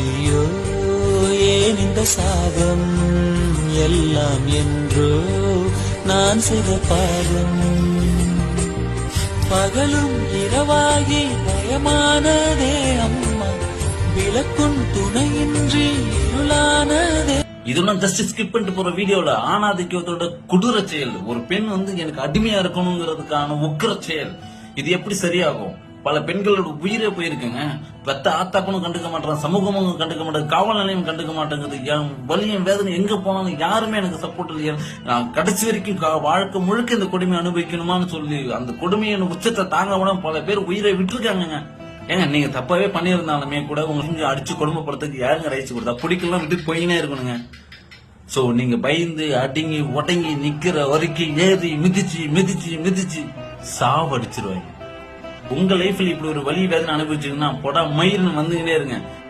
ஐயோ ஏன் இந்த சாபம் எல்லாம் என்றோ நான் செய்த பாவம். பகலும் இரவாகி பயமானதே அம்மா, விளக்கும் துணையின்றி இருளானதே. இதெல்லாம் ஜஸ்ட் ஸ்கிப் பண்ணிட்டு போற வீடியோல ஆணாதிக்கத்தோட கொடூர செயல். ஒரு பெண் எனக்கு அடிமையா இருக்கணுங்கிறதுக்கான உக்கிர செயல். இது எப்படி சரியாகும்? பல பெண்களோட உயிரே போயிருக்குங்க. பெத்த ஆத்தாக்கணும் கண்டுக்க மாட்டேன், சமூகமும் கண்டுக்க மாட்டேன், காவல் நிலையம் கண்டுக்க மாட்டேங்குது. என் வலியும் வேதனை எங்க போனாலும் யாருமே எனக்கு சப்போர்ட் இல்லையா. நான் கடைசி வரைக்கும் வாழ்க்கை முழுக்க இந்த கொடுமையை அனுபவிக்கணுமான்னு சொல்லி அந்த கொடுமையை உச்சத்தை தாங்க விட பல பேர் உயிரை விட்டுருக்காங்க. ஏங்க நீங்க தப்பாவே பண்ணியிருந்தாலுமே கூட உங்களுக்கு அடிச்சு கொடுமைப்படுறதுக்கு யாருங்க ரைட்ஸ் கொடுத்தா? பிடிக்கலாம் விட்டு போயினே இருக்கணுங்க. சோ நீங்க பயந்து அடங்கி ஒடங்கி நிக்கிற வரைக்கும் ஏறி மிதிச்சு மிதிச்சு மிதிச்சு சாவடிச்சிருவாங்க. உங்க லைஃப்ல இப்படி ஒரு வலி வேதனை அனுபவிச்சீங்கன்னா பொடா மயிர்னு வந்துகிட்டே இருங்க.